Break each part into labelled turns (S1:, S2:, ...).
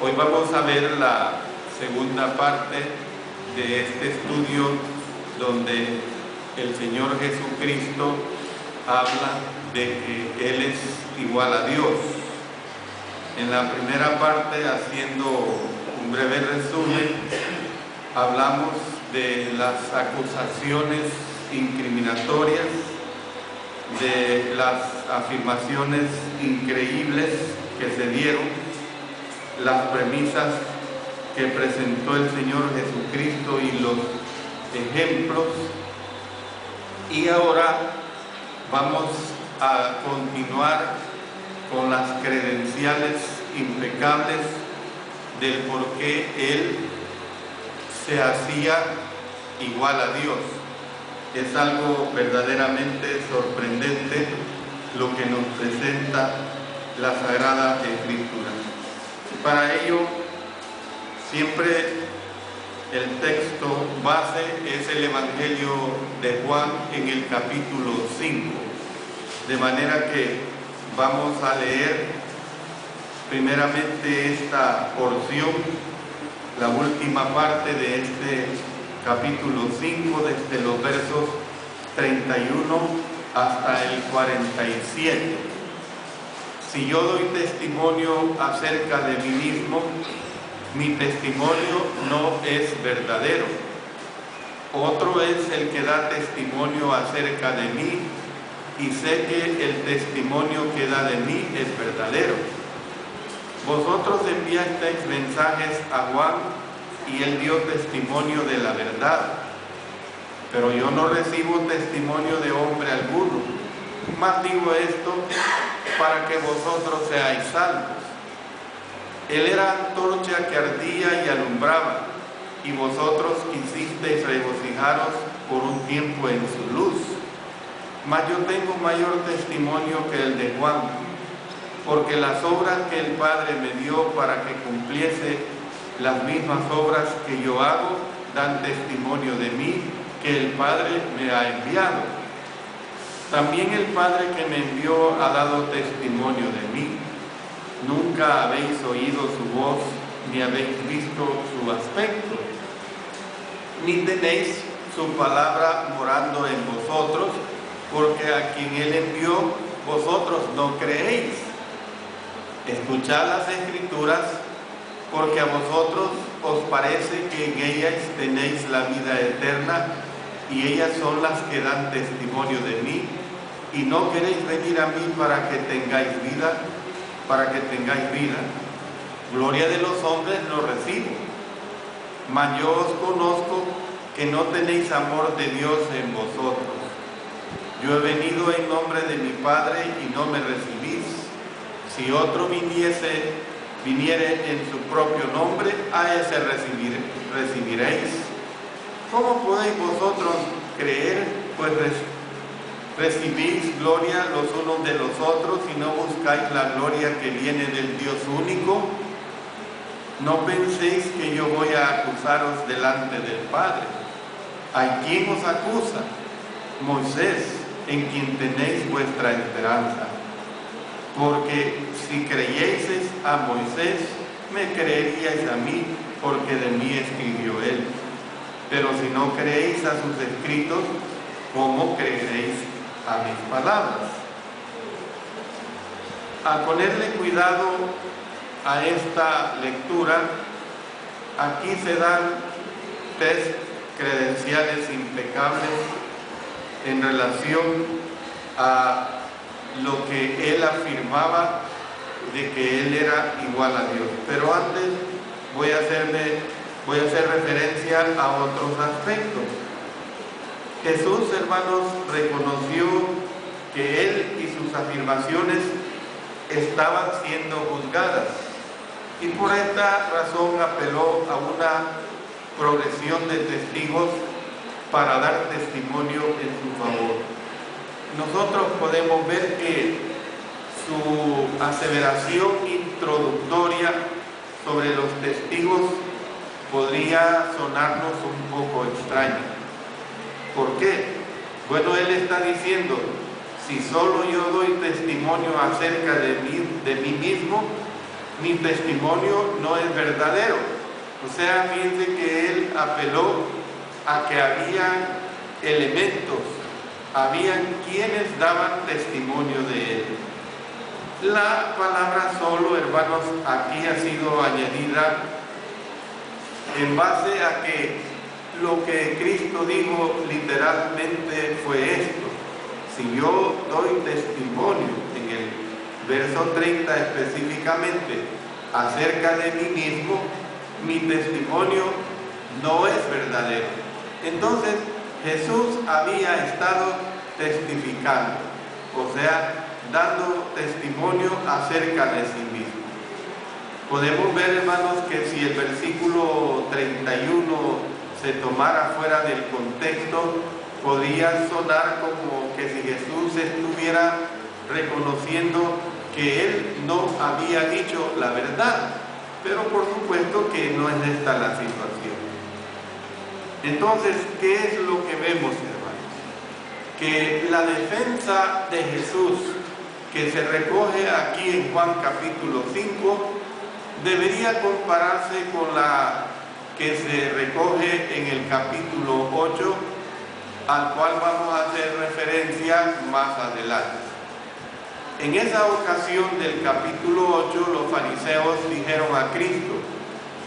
S1: Hoy vamos a ver la segunda parte de este estudio donde el Señor Jesucristo habla de que Él es igual a Dios. En la primera parte, haciendo un breve resumen, hablamos de las acusaciones incriminatorias, de las afirmaciones increíbles que se dieron, las premisas que presentó el Señor Jesucristo y los ejemplos. Y ahora vamos a continuar con las credenciales impecables del por qué Él se hacía igual a Dios. Es algo verdaderamente sorprendente lo que nos presenta la Sagrada Escritura. Para ello, siempre el texto base es el Evangelio de Juan en el capítulo 5. De manera que vamos a leer primeramente esta porción, la última parte de este capítulo 5, desde los versos 31 hasta el 47. Si yo doy testimonio acerca de mí mismo, mi testimonio no es verdadero. Otro es el que da testimonio acerca de mí, y sé que el testimonio que da de mí es verdadero. Vosotros enviasteis mensajes a Juan, y él dio testimonio de la verdad. Pero yo no recibo testimonio de hombre alguno, mas digo esto para que vosotros seáis salvos. Él era antorcha que ardía y alumbraba, y vosotros quisisteis regocijaros por un tiempo en su luz. Mas yo tengo mayor testimonio que el de Juan, porque las obras que el Padre me dio para que cumpliese las mismas obras que yo hago, dan testimonio de mí, que el Padre me ha enviado. También el Padre que me envió ha dado testimonio de mí. Nunca habéis oído su voz, ni habéis visto su aspecto, ni tenéis su palabra morando en vosotros, porque a quien Él envió, vosotros no creéis. Escuchad las Escrituras, porque a vosotros os parece que en ellas tenéis la vida eterna, y ellas son las que dan testimonio de mí, y no queréis venir a mí para que tengáis vida. Gloria de los hombres no recibo, mas yo os conozco que no tenéis amor de Dios en vosotros. Yo he venido en nombre de mi Padre y no me recibís. Si otro viniere en su propio nombre, a ese recibiréis. ¿Cómo podéis vosotros creer, pues recibís gloria los unos de los otros y no buscáis la gloria que viene del Dios único? No penséis que yo voy a acusaros delante del Padre. ¿A quién os acusa? Moisés, en quien tenéis vuestra esperanza. Porque si creyeseis a Moisés, me creeríais a mí, porque de mí escribió él. Pero si no creéis a sus escritos, ¿cómo creeréis a mis palabras? Al ponerle cuidado a esta lectura, aquí se dan tres credenciales impecables en relación a lo que él afirmaba de que él era igual a Dios. Pero antes voy a hacer referencia a otros aspectos. Jesús, hermanos, reconoció que él y sus afirmaciones estaban siendo juzgadas, y por esta razón apeló a una progresión de testigos para dar testimonio en su favor. Nosotros podemos ver que su aseveración introductoria sobre los testigos podría sonarnos un poco extraña. ¿Por qué? Bueno, él está diciendo, si solo yo doy testimonio acerca de mí mismo, mi testimonio no es verdadero. O sea, fíjense que él apeló a que había elementos, habían quienes daban testimonio de él. La palabra solo, hermanos, aquí ha sido añadida en base a que lo que Cristo dijo literalmente fue esto: si yo doy testimonio, en el verso 30 específicamente, acerca de mí mismo, mi testimonio no es verdadero. Entonces Jesús había estado testificando, o sea, dando testimonio acerca de sí mismo. Podemos ver, hermanos, que si el versículo 31 se tomara fuera del contexto, podría sonar como que si Jesús estuviera reconociendo que él no había dicho la verdad, pero por supuesto que no es esta la situación. Entonces, ¿qué es lo que vemos, hermanos? Que la defensa de Jesús, que se recoge aquí en Juan capítulo 5, debería compararse con la que se recoge en el capítulo 8, al cual vamos a hacer referencia más adelante. En esa ocasión del capítulo 8, los fariseos dijeron a Cristo: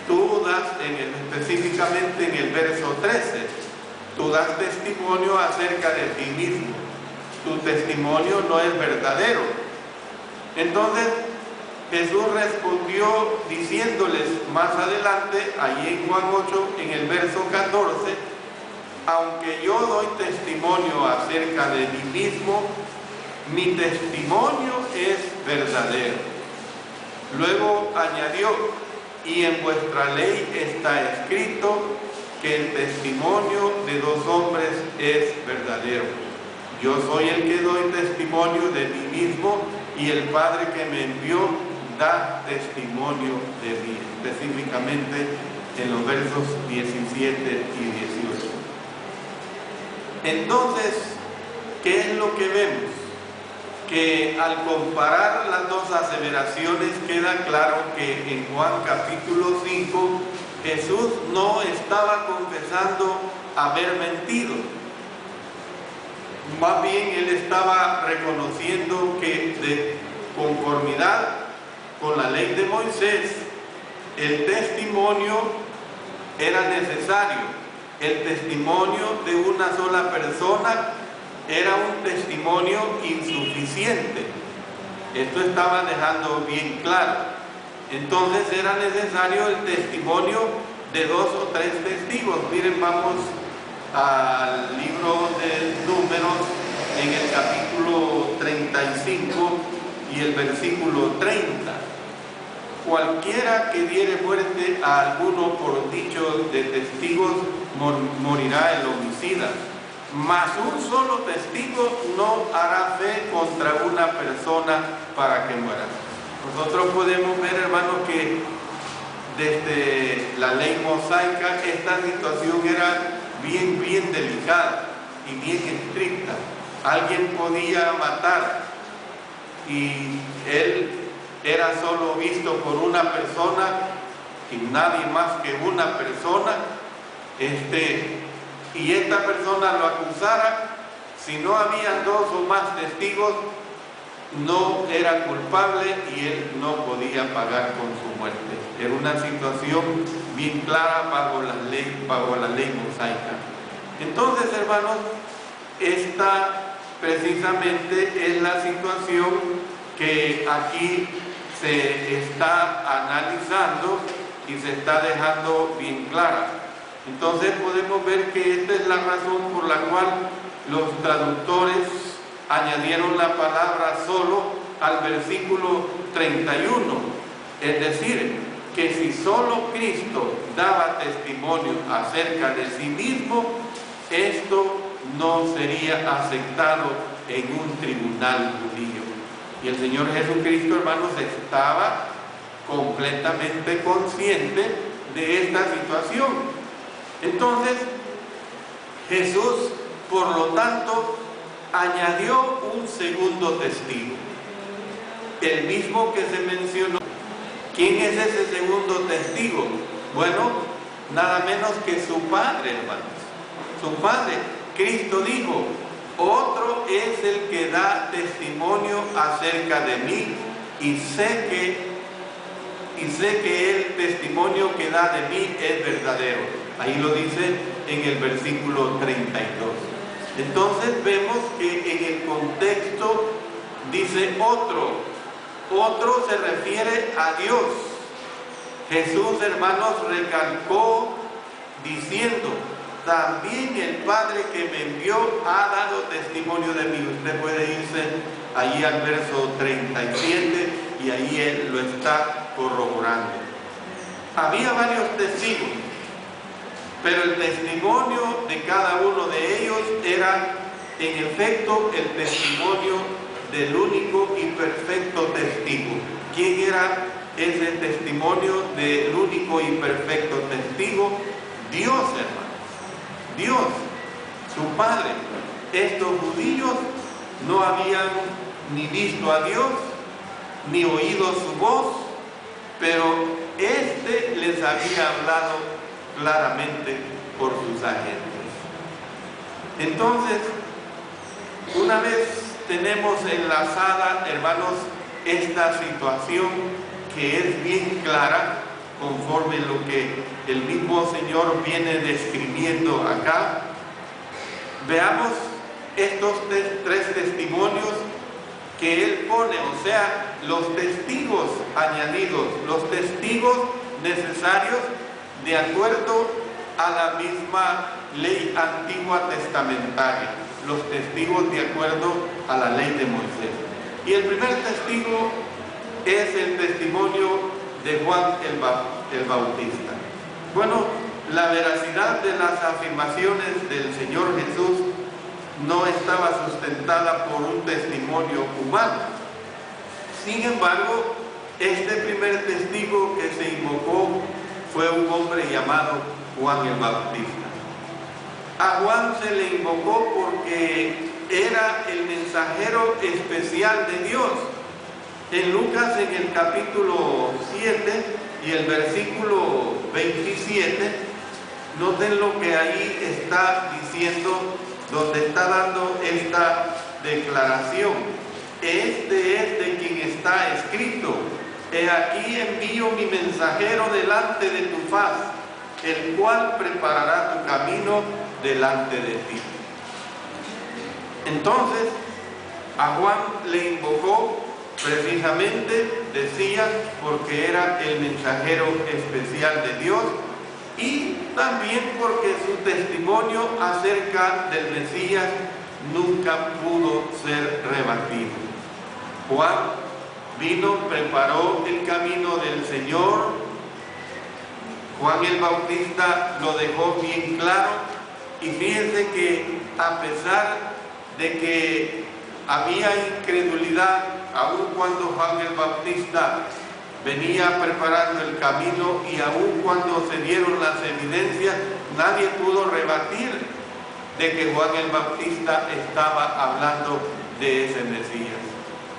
S1: tú das, específicamente en el verso 13, tú das testimonio acerca de ti mismo, tu testimonio no es verdadero. Entonces Jesús respondió diciéndoles más adelante, allí en Juan 8, en el verso 14, aunque yo doy testimonio acerca de mí mismo, mi testimonio es verdadero. Luego añadió: y en vuestra ley está escrito que el testimonio de dos hombres es verdadero. Yo soy el que doy testimonio de mí mismo, y el Padre que me envió da testimonio de mí, específicamente en los versos 17 y 18. Entonces, ¿qué es lo que vemos? Que al comparar las dos aseveraciones queda claro que en Juan capítulo 5 Jesús no estaba confesando haber mentido. Más bien él estaba reconociendo que de conformidad con la ley de Moisés, el testimonio era necesario. El testimonio de una sola persona era un testimonio insuficiente. Esto estaba dejando bien claro. Entonces era necesario el testimonio de dos o tres testigos. Miren, vamos al libro de Números en el capítulo 35 y el versículo 30. Cualquiera que diere muerte a alguno por dicho de testigos morirá el homicida. Mas un solo testigo no hará fe contra una persona para que muera. Nosotros podemos ver, hermanos, que desde la ley mosaica esta situación era bien delicada y bien estricta. Alguien podía matar y él era solo visto por una persona y nadie más que una persona, y esta persona lo acusara, si no había dos o más testigos, no era culpable y él no podía pagar con su muerte. Era una situación bien clara bajo la ley mosaica. Entonces, hermanos, esta precisamente es la situación que aquí se está analizando y se está dejando bien clara. Entonces podemos ver que esta es la razón por la cual los traductores añadieron la palabra solo al versículo 31. Es decir, que si solo Cristo daba testimonio acerca de sí mismo, esto no sería aceptado en un tribunal judío. Y el Señor Jesucristo, hermanos, estaba completamente consciente de esta situación. Entonces, Jesús, por lo tanto, añadió un segundo testigo, el mismo que se mencionó, ¿Quién es ese segundo testigo? Bueno, nada menos que su Padre, hermanos. Su Padre. Cristo dijo: otro es el que da testimonio acerca de mí, y sé que el testimonio que da de mí es verdadero. Ahí lo dice en el versículo 32. Entonces vemos que en el contexto dice otro. Otro se refiere a Dios. Jesús, hermanos, recalcó diciendo: también el Padre que me envió ha dado testimonio de mí. Usted puede irse allí al verso 37 y ahí él lo está corroborando. Había varios testigos, pero el testimonio de cada uno de ellos era en efecto el testimonio del único y perfecto testigo. ¿Quién era ese testimonio del único y perfecto testigo? Dios, hermanos. Dios, su Padre. Estos judíos no habían ni visto a Dios, ni oído su voz, pero éste les había hablado claramente por sus agentes. Entonces, una vez tenemos enlazada, hermanos, esta situación que es bien clara, conforme lo que el mismo Señor viene describiendo acá. Veamos estos tres testimonios que Él pone, o sea, los testigos añadidos, los testigos necesarios de acuerdo a la misma ley antigua testamentaria, los testigos de acuerdo a la ley de Moisés. Y el primer testigo es el testimonio de Juan el Bautista. Bueno, la veracidad de las afirmaciones del Señor Jesús no estaba sustentada por un testimonio humano. Sin embargo, este primer testigo que se invocó fue un hombre llamado Juan el Bautista. A Juan se le invocó porque era el mensajero especial de Dios. En Lucas, en el capítulo 7 y el versículo 27, noten lo que ahí está diciendo, donde está dando esta declaración. Este es de quien está escrito: he aquí envío mi mensajero delante de tu faz, el cual preparará tu camino delante de ti. Entonces, a Juan le invocó precisamente, decía, porque era el mensajero especial de Dios, y también porque su testimonio acerca del Mesías nunca pudo ser rebatido. Juan vino, preparó el camino del Señor. Juan el Bautista lo dejó bien claro, y fíjense que a pesar de que había incredulidad, aun cuando Juan el Bautista venía preparando el camino y aun cuando se dieron las evidencias, nadie pudo rebatir de que Juan el Bautista estaba hablando de ese Mesías.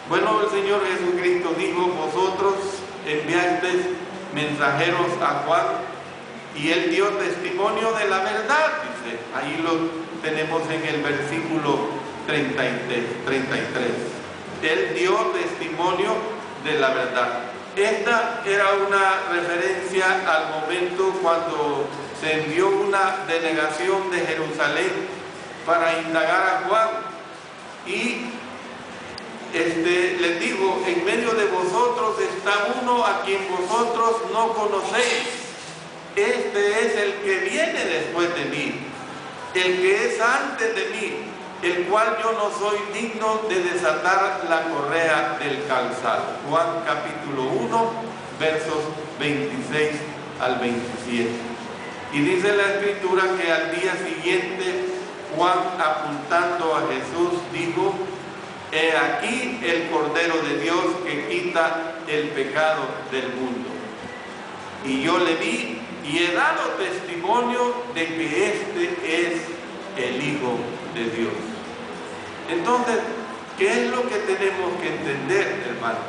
S1: Bueno, el Señor Jesucristo dijo: vosotros enviasteis mensajeros a Juan y él dio testimonio de la verdad, dice. Ahí lo tenemos en el versículo 33. Él dio testimonio de la verdad. Esta era una referencia al momento cuando se envió una delegación de Jerusalén para indagar a Juan, y les digo: en medio de vosotros está uno a quien vosotros no conocéis. Este es el que viene después de mí, el que es antes de mí, el cual yo no soy digno de desatar la correa del calzado. Juan capítulo 1, versos 26 al 27. Y dice la Escritura que al día siguiente Juan, apuntando a Jesús, dijo: he aquí el Cordero de Dios que quita el pecado del mundo. Y yo le vi y he dado testimonio de que este es el Hijo de Dios. Entonces, ¿qué es lo que tenemos que entender, hermanos?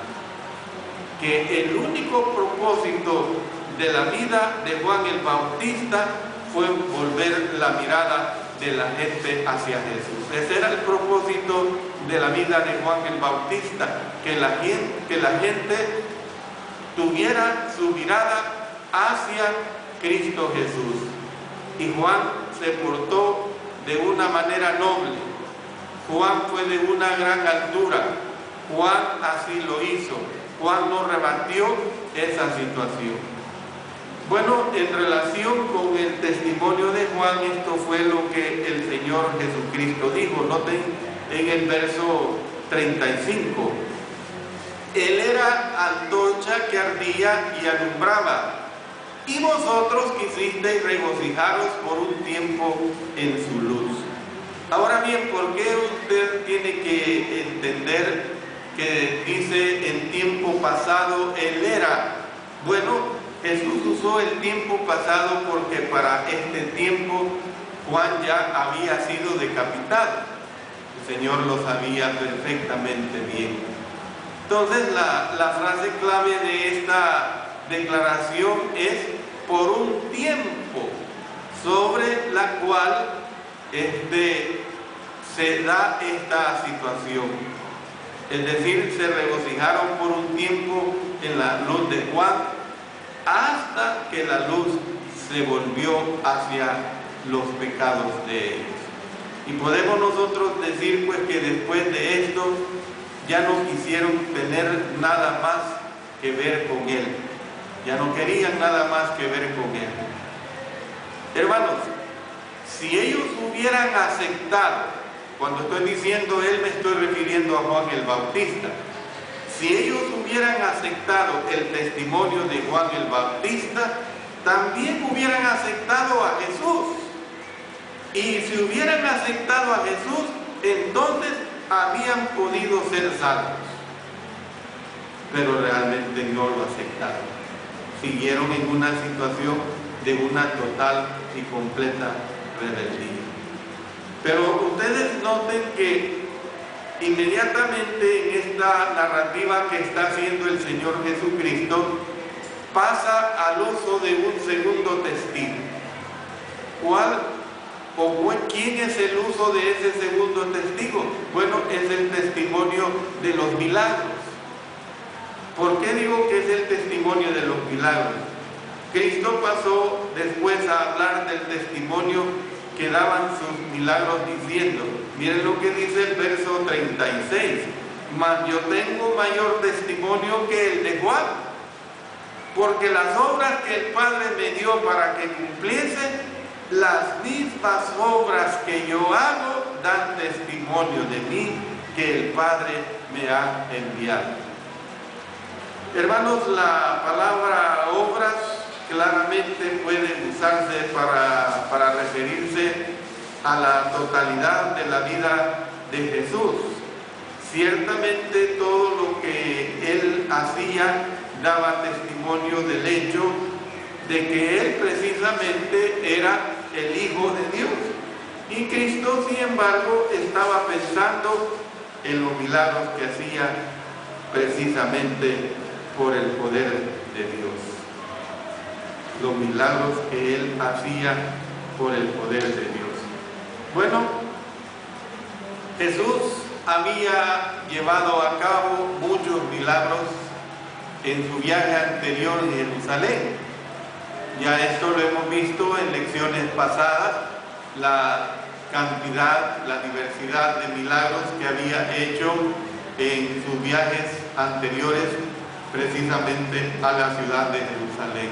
S1: que el único propósito de la vida de Juan el Bautista fue volver la mirada de la gente hacia Jesús. Ese era el propósito de la vida de Juan el Bautista, que la gente tuviera su mirada hacia Cristo Jesús. Y Juan se portó de una manera noble. Juan fue de una gran altura. Juan así lo hizo. Juan no rebatió esa situación. Bueno, en relación con el testimonio de Juan, esto fue lo que el Señor Jesucristo dijo. Noten en el verso 35. Él era antorcha que ardía y alumbraba, y vosotros quisisteis regocijaros por un tiempo en su luz. Ahora bien, ¿por qué usted tiene que entender que dice en tiempo pasado Él era? Bueno, Jesús usó el tiempo pasado porque para este tiempo Juan ya había sido decapitado. El Señor lo sabía perfectamente bien. Entonces la frase clave de esta declaración es por un tiempo, sobre la cual se da esta situación. Es decir, se regocijaron por un tiempo en la luz de Juan, hasta que la luz se volvió hacia los pecados de ellos. Y podemos nosotros decir pues que después de esto ya no quisieron tener nada más que ver con Él. Ya no querían nada más que ver con Él. Hermanos, si ellos hubieran aceptado, cuando estoy diciendo Él me estoy refiriendo a Juan el Bautista, si ellos hubieran aceptado el testimonio de Juan el Bautista, también hubieran aceptado a Jesús. Y si hubieran aceptado a Jesús, entonces habían podido ser salvos. Pero realmente no lo aceptaron. Siguieron en una situación de una total y completa rebeldía. Pero ustedes noten que inmediatamente en esta narrativa que está haciendo el Señor Jesucristo, pasa al uso de un segundo testigo. ¿Quién es el uso de ese segundo testigo? Bueno, es el testimonio de los milagros. ¿Por qué digo que es el testimonio de los milagros? Cristo pasó después a hablar del testimonio que daban sus milagros diciendo, miren lo que dice el verso 36, mas yo tengo mayor testimonio que el de Juan, porque las obras que el Padre me dio para que cumpliese, las mismas obras que yo hago dan testimonio de mí, que el Padre me ha enviado. Hermanos, la palabra obras claramente puede usarse para referirse a la totalidad de la vida de Jesús. Ciertamente todo lo que Él hacía daba testimonio del hecho de que Él precisamente era el Hijo de Dios. Y Cristo, sin embargo, estaba pensando en los milagros que hacía precisamente por el poder de Dios. Los milagros que Él hacía por el poder de Dios. Bueno, Jesús había llevado a cabo muchos milagros en su viaje anterior en Jerusalén. Ya esto lo hemos visto en lecciones pasadas, la cantidad, la diversidad de milagros que había hecho en sus viajes anteriores precisamente a la ciudad de Jerusalén.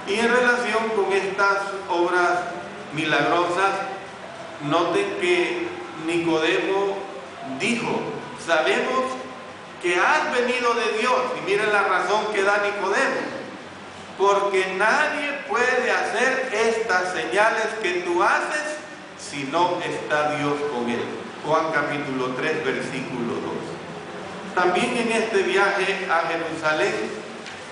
S1: Y en relación con estas obras milagrosas, noten que Nicodemo dijo, sabemos que has venido de Dios. Y miren la razón que da Nicodemo, porque nadie puede hacer estas señales que tú haces si no está Dios con él. Juan capítulo 3 versículo 2. También en este viaje a Jerusalén,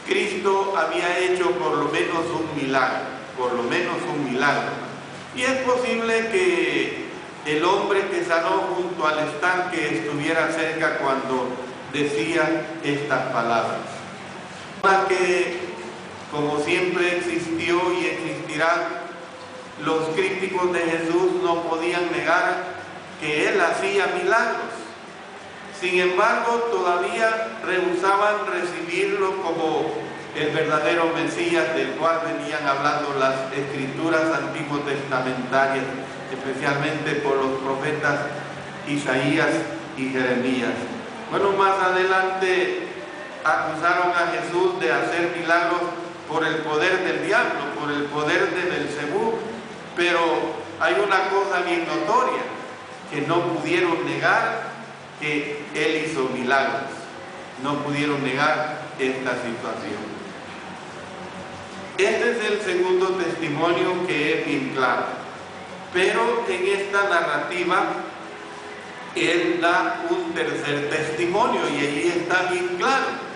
S1: Cristo había hecho por lo menos un milagro, y es posible que el hombre que sanó junto al estanque estuviera cerca cuando decía estas palabras. Que como siempre existió y existirá, los críticos de Jesús no podían negar que Él hacía milagros. Sin embargo, todavía rehusaban recibirlo como el verdadero Mesías del cual venían hablando las escrituras antiguos testamentarias, especialmente por los profetas Isaías y Jeremías. Bueno, más adelante acusaron a Jesús de hacer milagros por el poder del diablo, por el poder de Belcebú, pero hay una cosa bien notoria, que no pudieron negar que Él hizo milagros, no pudieron negar esta situación. Este es el segundo testimonio que es bien claro, pero en esta narrativa Él da un tercer testimonio y allí está bien claro.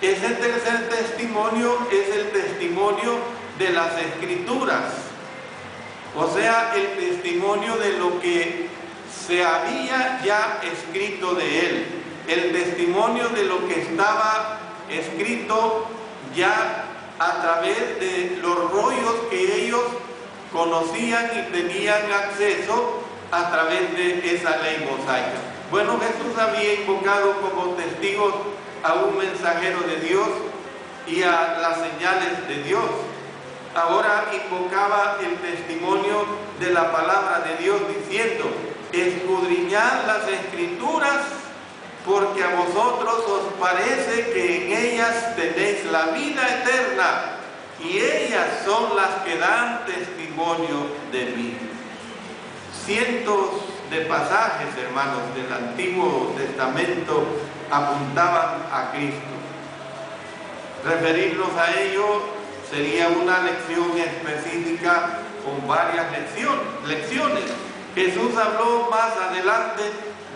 S1: Ese tercer testimonio es el testimonio de las Escrituras, o sea, el testimonio de lo que se había ya escrito de Él, el testimonio de lo que estaba escrito ya a través de los rollos que ellos conocían y tenían acceso a través de esa ley mosaica. Bueno, Jesús había invocado como testigos a un mensajero de Dios y a las señales de Dios. Ahora invocaba el testimonio de la palabra de Dios diciendo: escudriñad las Escrituras, porque a vosotros os parece que en ellas tenéis la vida eterna, y ellas son las que dan testimonio de mí. Cientos de pasajes, hermanos, del Antiguo Testamento apuntaban a Cristo. Referirnos a ello sería una lección específica con varias lecciones. Jesús habló más adelante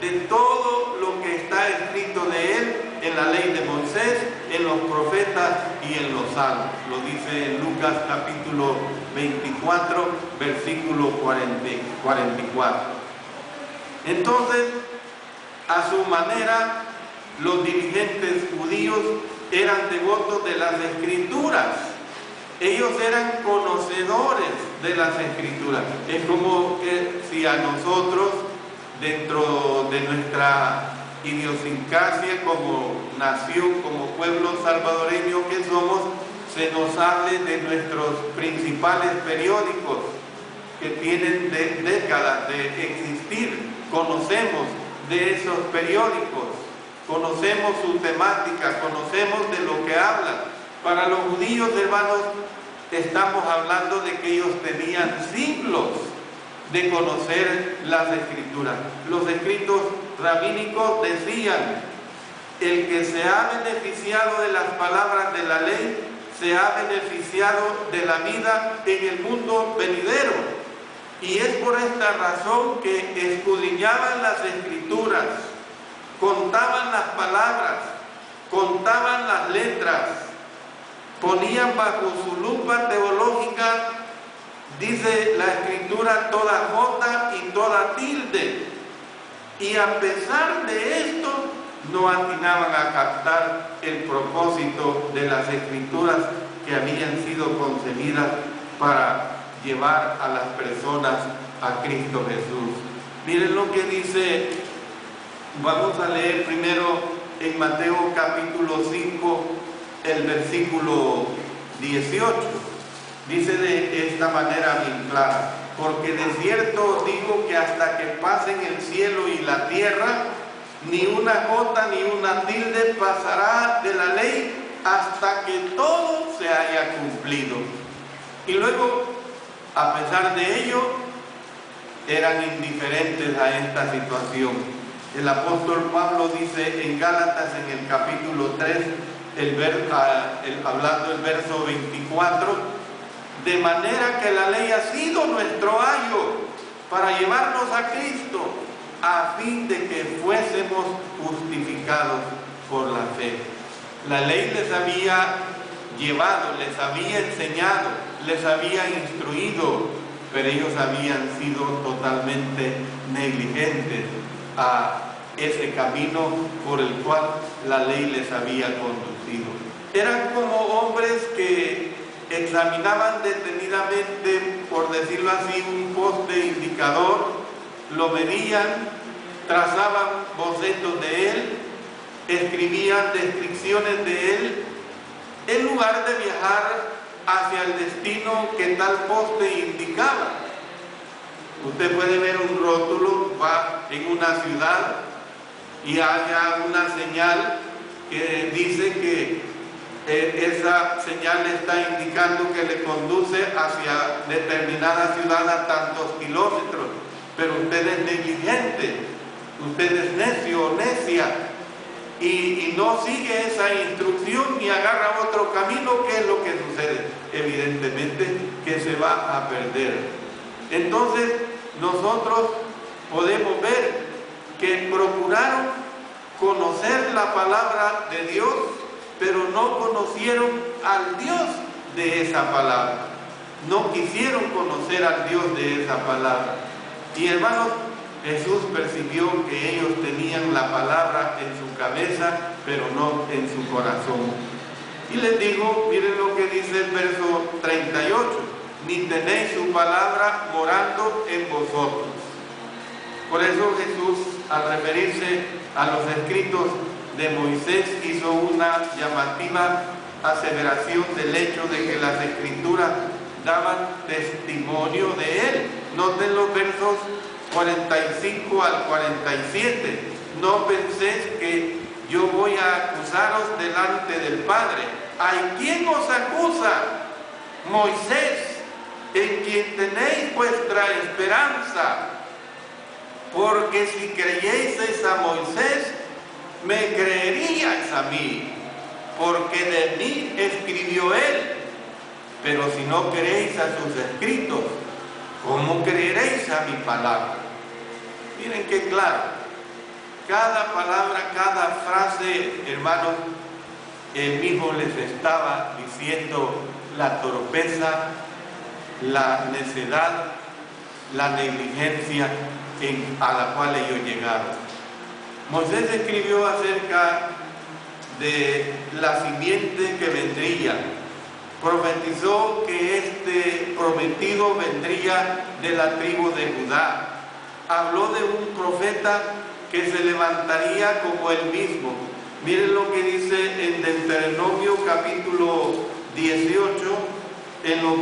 S1: de todo lo que está escrito de Él en la ley de Moisés, en los profetas y en los salmos. Lo dice en Lucas capítulo 24, versículo 44. Entonces, a su manera, los dirigentes judíos eran devotos de las Escrituras. Ellos eran conocedores de las Escrituras. Es como que si a nosotros, dentro de nuestra idiosincrasia como nación, como pueblo salvadoreño que somos, se nos hable de nuestros principales periódicos que tienen décadas de existir. Conocemos de esos periódicos, conocemos su temática, conocemos de lo que hablan. Para los judíos, hermanos, estamos hablando de que ellos tenían siglos de conocer las Escrituras. Los escritos rabínicos decían: el que se ha beneficiado de las palabras de la ley, se ha beneficiado de la vida en el mundo venidero. Y es por esta razón que escudriñaban las Escrituras, contaban las palabras, contaban las letras, ponían bajo su lupa teológica, dice la Escritura, toda jota y toda tilde. Y a pesar de esto, no atinaban a captar el propósito de las Escrituras que habían sido concebidas para llevar a las personas a Cristo Jesús. Miren lo que dice, vamos a leer primero en Mateo capítulo 5, el versículo 18. Dice de esta manera bien clara: porque de cierto os digo que hasta que pasen el cielo y la tierra, ni una jota ni una tilde pasará de la ley hasta que todo se haya cumplido. Y luego, a pesar de ello, eran indiferentes a esta situación. El apóstol Pablo dice en Gálatas, en el capítulo 3, hablando el verso 24: de manera que la ley ha sido nuestro ayo para llevarnos a Cristo, a fin de que fuésemos justificados por la fe. La ley les había llevado, les había enseñado, les había instruido, pero ellos habían sido totalmente negligentes a ese camino por el cual la ley les había conducido. Eran como hombres que examinaban detenidamente, por decirlo así, un poste indicador, lo medían, trazaban bocetos de él, escribían descripciones de él, en lugar de viajar hacia el destino que tal poste indicaba. Usted puede ver un rótulo, va en una ciudad y haya una señal que dice que esa señal le está indicando que le conduce hacia determinada ciudad a tantos kilómetros, pero usted es negligente, usted es necio o necia y no sigue esa instrucción y agarra otro camino. ¿Qué es lo que sucede? Evidentemente que se va a perder. Entonces nosotros podemos ver que procuraron conocer la palabra de Dios, pero no conocieron al Dios de esa palabra. No quisieron conocer al Dios de esa palabra. Y hermanos, Jesús percibió que ellos tenían la palabra en su cabeza, pero no en su corazón. Y les digo, miren lo que dice el verso 38, ni tenéis su palabra morando en vosotros. Por eso Jesús, al referirse a los escritos de Moisés, hizo una llamativa aseveración del hecho de que las escrituras daban testimonio de él. Noten los versos 45 al 47. No penséis que yo voy a acusaros delante del Padre. ¿Hay quien os acusa? Moisés, en quien tenéis vuestra esperanza. Porque si creyeseis a Moisés, me creeríais a mí, porque de mí escribió él. Pero si no creéis a sus escritos, ¿cómo creeréis a mi palabra? Miren qué claro. Cada palabra, cada frase, hermanos, él mismo les estaba diciendo la torpeza, la necedad, la negligencia a la cual ellos llegaron. Moisés escribió acerca de la simiente que vendría. Profetizó que este prometido vendría de la tribu de Judá. Habló de un profeta que se levantaría como él mismo. Miren lo que dice en Deuteronomio capítulo 18, en los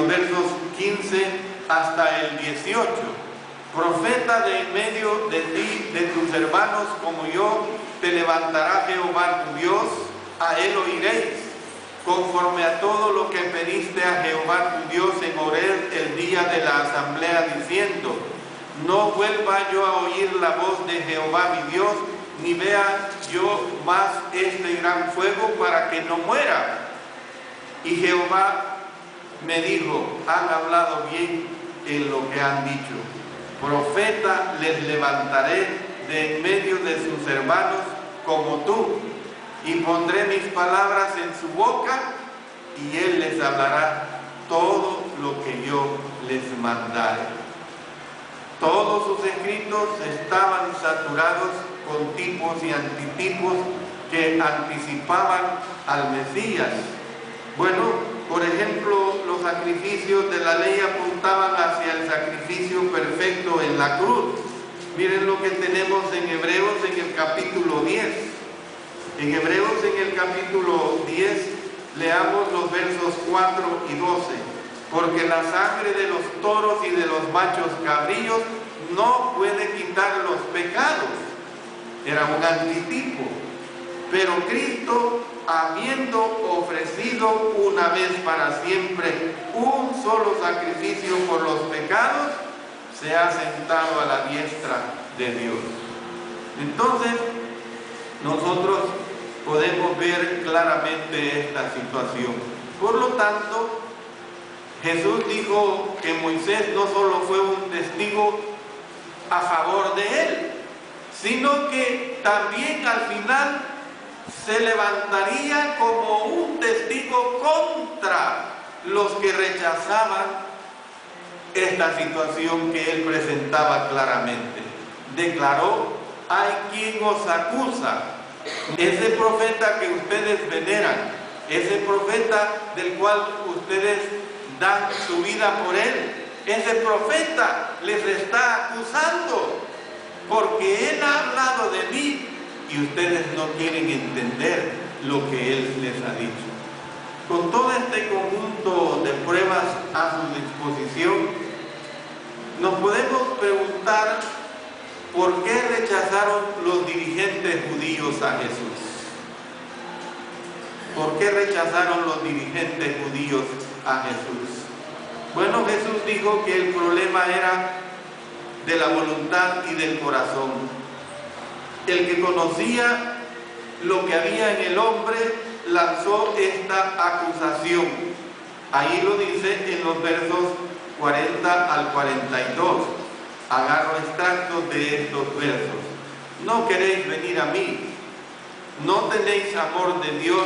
S1: versos 15 hasta el 18. Profeta de en medio de ti, de tus hermanos como yo, te levantará Jehová tu Dios, a él oiréis, conforme a todo lo que pediste a Jehová tu Dios en Horeb el día de la asamblea, diciendo: no vuelva yo a oír la voz de Jehová mi Dios, ni vea yo más este gran fuego para que no muera. Y Jehová me dijo: han hablado bien en lo que han dicho. Profeta les levantaré de en medio de sus hermanos como tú, y pondré mis palabras en su boca, y él les hablará todo lo que yo les mandare. Todos sus escritos estaban saturados con tipos y antitipos que anticipaban al Mesías. Bueno, por ejemplo, los sacrificios de la ley apuntaban hacia el sacrificio perfecto en la cruz. Miren lo que tenemos en Hebreos en el capítulo 10. En Hebreos en el capítulo 10 leamos los versos 4 y 12. Porque la sangre de los toros y de los machos cabrillos no puede quitar los pecados. Era un antitipo. Pero Cristo, habiendo ofrecido una vez para siempre un solo sacrificio por los pecados, se ha sentado a la diestra de Dios. Entonces, nosotros podemos ver claramente esta situación. Por lo tanto, Jesús dijo que Moisés no solo fue un testigo a favor de él, sino que también al final se levantaría como un testigo contra los que rechazaban esta situación que él presentaba claramente. Declaró: hay quien os acusa. Ese profeta que ustedes veneran, ese profeta del cual ustedes dan su vida por él, ese profeta les está acusando porque él ha hablado de mí y ustedes no quieren entender lo que él les ha dicho. Con todo este conjunto de pruebas a su disposición, nos podemos preguntar por qué rechazaron los dirigentes judíos a Jesús. ¿Por qué rechazaron los dirigentes judíos a Jesús? Bueno, Jesús dijo que el problema era de la voluntad y del corazón. El que conocía lo que había en el hombre lanzó esta acusación. Ahí lo dice en los versos 40 al 42. Agarro extractos de estos versos. No queréis venir a mí, no tenéis amor de Dios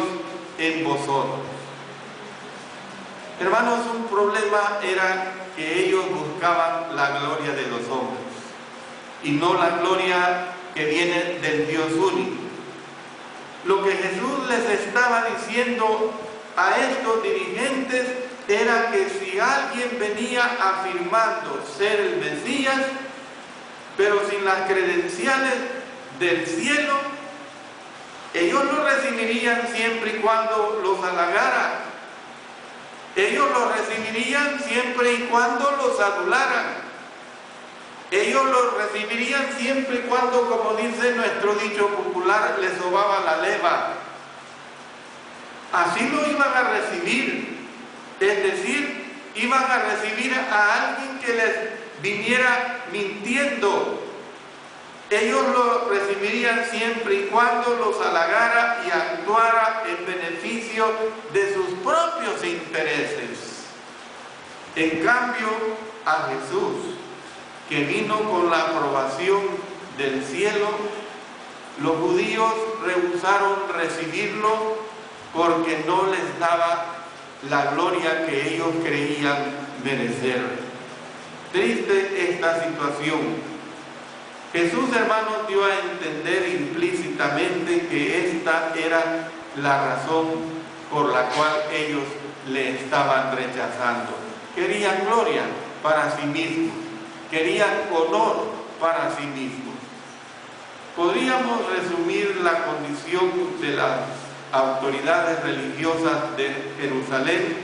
S1: en vosotros. Hermanos, un problema era que ellos buscaban la gloria de los hombres y no la gloria que viene del Dios único. Lo que Jesús les estaba diciendo a estos dirigentes era que si alguien venía afirmando ser el Mesías, pero sin las credenciales del cielo, ellos lo recibirían siempre y cuando los halagara. Ellos lo recibirían siempre y cuando los adularan. Ellos lo recibirían siempre y cuando, como dice nuestro dicho popular, les sobaba la leva. Así lo iban a recibir. Es decir, iban a recibir a alguien que les viniera mintiendo. Ellos lo recibirían siempre y cuando los halagara y actuara en beneficio de sus propios intereses. En cambio, a Jesús, que vino con la aprobación del cielo, los judíos rehusaron recibirlo porque no les daba la gloria que ellos creían merecer. Triste esta situación. Jesús, hermanos, dio a entender implícitamente que esta era la razón por la cual ellos le estaban rechazando. Querían gloria para sí mismos, querían honor para sí mismos. Podríamos resumir la condición de las autoridades religiosas de Jerusalén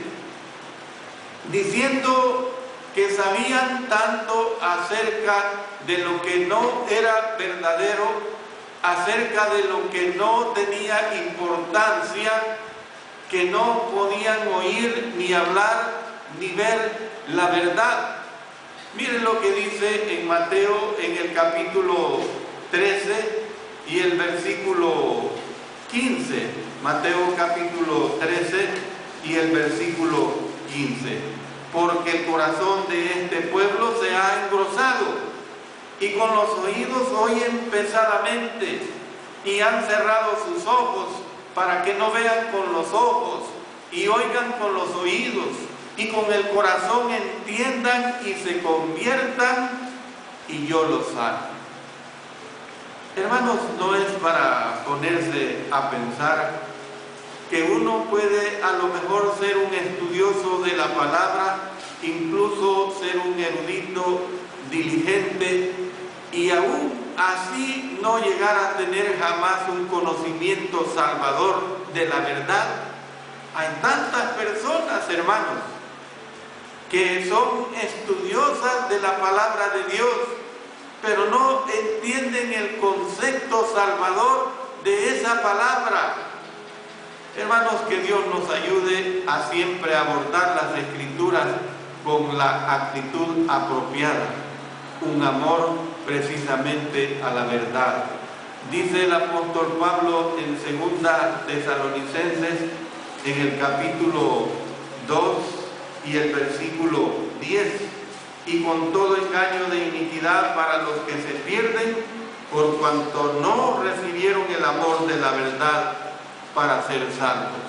S1: diciendo que sabían tanto acerca de lo que no era verdadero, acerca de lo que no tenía importancia, que no podían oír ni hablar ni ver la verdad. Miren lo que dice en Mateo en el capítulo 13 y el versículo 15. Mateo capítulo 13 y el versículo 15. Porque el corazón de este pueblo se ha engrosado y con los oídos oyen pesadamente y han cerrado sus ojos para que no vean con los ojos y oigan con los oídos y con el corazón entiendan y se conviertan y yo los sane. Hermanos, no es para ponerse a pensar que uno puede a lo mejor ser un estudioso de la palabra, incluso ser un erudito diligente y aún así no llegar a tener jamás un conocimiento salvador de la verdad. Hay tantas personas, hermanos, que son estudiosas de la palabra de Dios, pero no entienden el concepto salvador de esa palabra. Hermanos, que Dios nos ayude a siempre abordar las Escrituras con la actitud apropiada, un amor precisamente a la verdad. Dice el apóstol Pablo en 2 Tesalonicenses, en el capítulo 2 y el versículo 10, y con todo engaño de iniquidad para los que se pierden, por cuanto no recibieron el amor de la verdad para ser salvos.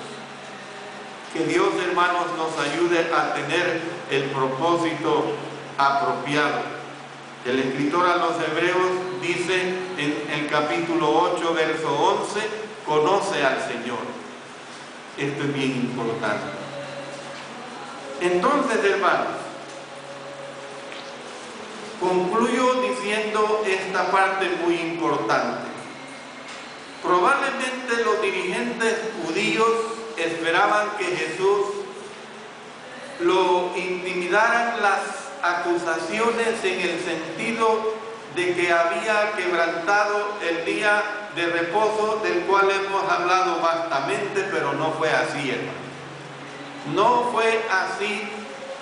S1: Que Dios, hermanos, nos ayude a tener el propósito apropiado. El escritor a los Hebreos dice en el capítulo 8, verso 11, conoce al Señor. Esto es bien importante. Entonces, hermanos, concluyo diciendo esta parte muy importante. Probablemente los dirigentes judíos esperaban que Jesús lo intimidaran las acusaciones en el sentido de que había quebrantado el día de reposo, del cual hemos hablado vastamente, pero no fue así, hermano. No fue así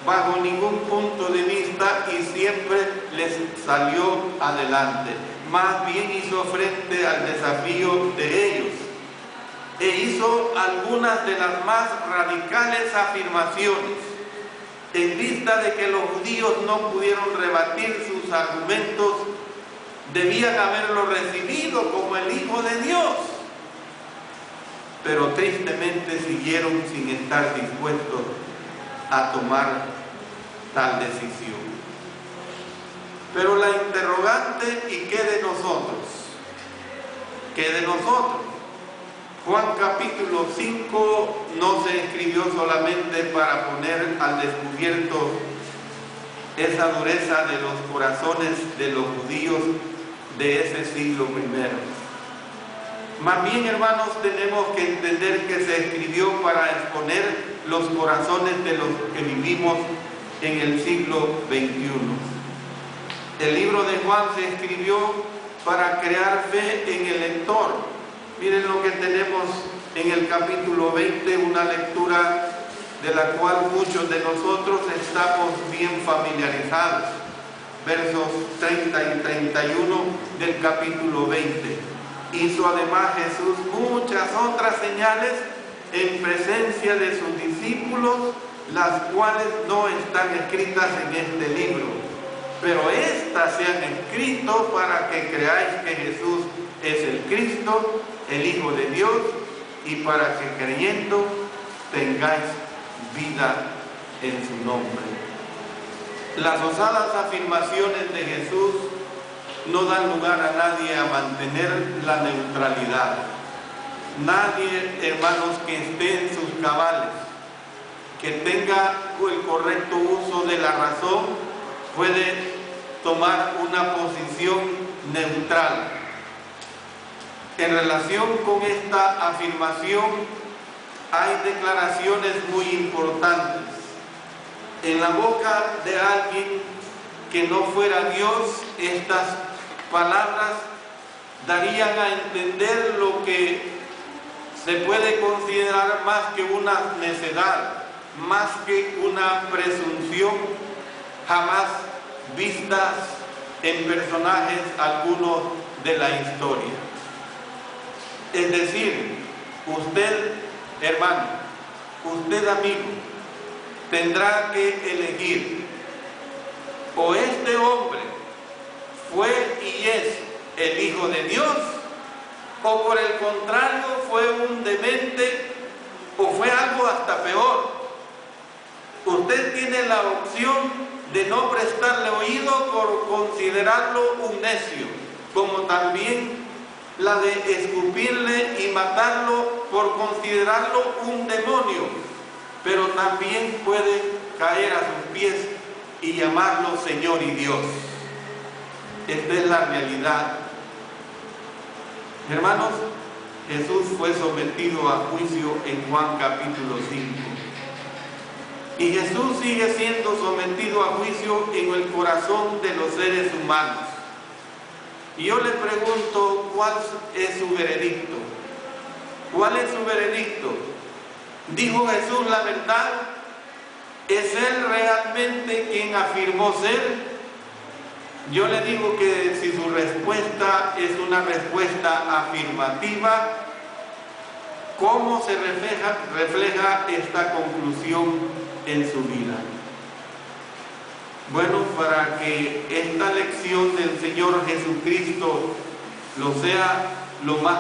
S1: bajo ningún punto de vista y siempre les salió adelante. Más bien hizo frente al desafío de ellos e hizo algunas de las más radicales afirmaciones. En vista de que los judíos no pudieron rebatir sus argumentos, debían haberlo recibido como el Hijo de Dios, pero tristemente siguieron sin estar dispuestos a tomar tal decisión. Pero la interrogante, ¿y qué de nosotros? ¿Qué de nosotros? Juan capítulo 5 no se escribió solamente para poner al descubierto esa dureza de los corazones de los judíos de ese siglo primero. Más bien, hermanos, tenemos que entender que se escribió para exponer los corazones de los que vivimos en el siglo XXI. El libro de Juan se escribió para crear fe en el lector. Miren lo que tenemos en el capítulo 20, una lectura de la cual muchos de nosotros estamos bien familiarizados. Versos 30 y 31 del capítulo 20. Hizo además Jesús muchas otras señales en presencia de sus discípulos, las cuales no están escritas en este libro, pero estas se han escrito para que creáis que Jesús es el Cristo, el Hijo de Dios, y para que creyendo tengáis vida en su nombre. Las osadas afirmaciones de Jesús no dan lugar a nadie a mantener la neutralidad. Nadie, hermanos, que esté en sus cabales, que tenga el correcto uso de la razón, puede tomar una posición neutral. En relación con esta afirmación, hay declaraciones muy importantes. En la boca de alguien que no fuera Dios, estas palabras darían a entender lo que se puede considerar más que una necedad, más que una presunción jamás vistas en personajes algunos de la historia. Es decir, usted, hermano, usted, amigo, tendrá que elegir: o este hombre fue y es el Hijo de Dios, o por el contrario fue un demente, o fue algo hasta peor. Usted tiene la opción de no prestarle oído por considerarlo un necio, como también la de escupirle y matarlo por considerarlo un demonio, pero también puede caer a sus pies y llamarlo Señor y Dios. Esta es la realidad. Hermanos, Jesús fue sometido a juicio en Juan capítulo 5. Y Jesús sigue siendo sometido a juicio en el corazón de los seres humanos. Y yo le pregunto, ¿cuál es su veredicto? ¿Cuál es su veredicto? ¿Dijo Jesús la verdad? ¿Es Él realmente quien afirmó ser? Yo le digo que si su respuesta es una respuesta afirmativa, ¿cómo se refleja esta conclusión en su vida? Bueno, para que esta lección del Señor Jesucristo lo sea lo más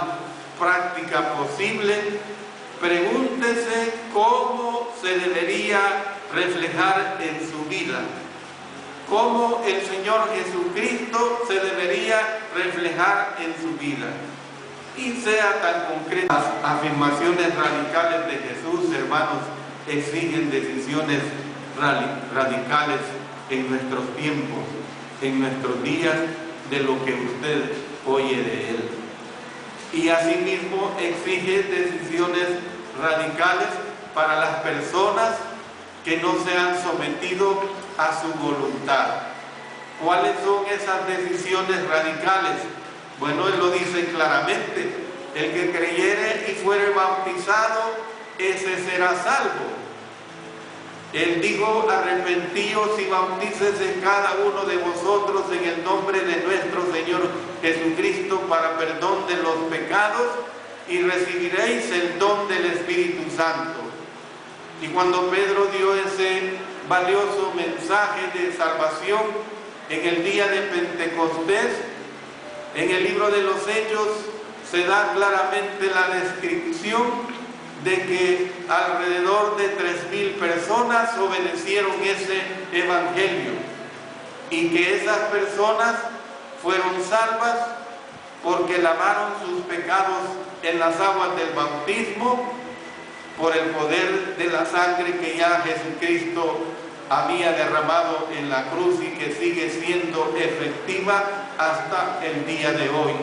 S1: práctica posible, pregúntese cómo se debería reflejar en su vida, cómo el Señor Jesucristo se debería reflejar en su vida. Y sea tan concreta. Las afirmaciones radicales de Jesús, hermanos, exigen decisiones radicales en nuestros tiempos, en nuestros días, de lo que usted oye de Él. Y asimismo exige decisiones radicales para las personas que no se han sometido a su voluntad. ¿Cuáles son esas decisiones radicales? Bueno, Él lo dice claramente: el que creyere y fuere bautizado, ese será salvo. Él dijo: arrepentíos y bautícese cada uno de vosotros en el nombre de nuestro Señor Jesucristo para perdón de los pecados, y recibiréis el don del Espíritu Santo. Y cuando Pedro dio ese valioso mensaje de salvación en el día de Pentecostés, en el libro de los Hechos se da claramente la descripción de que alrededor de 3,000 personas obedecieron ese evangelio, y que esas personas fueron salvas porque lavaron sus pecados en las aguas del bautismo por el poder de la sangre que ya Jesucristo había derramado en la cruz y que sigue siendo efectiva hasta el día de hoy.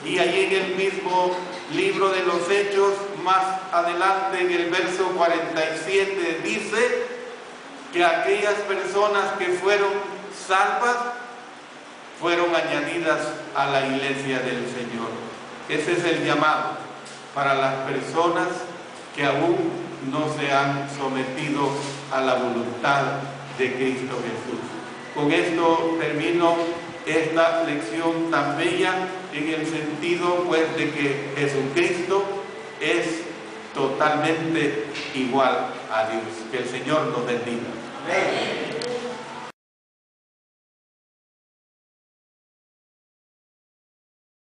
S1: Y allí en el mismo libro de los Hechos, más adelante en el verso 47, dice que aquellas personas que fueron salvas fueron añadidas a la iglesia del Señor. Ese es el llamado para las personas que aún no se han sometido a la voluntad de Cristo Jesús. Con esto termino esta lección tan bella, en el sentido pues de que Jesucristo es totalmente igual a Dios. Que el Señor nos bendiga. Amén.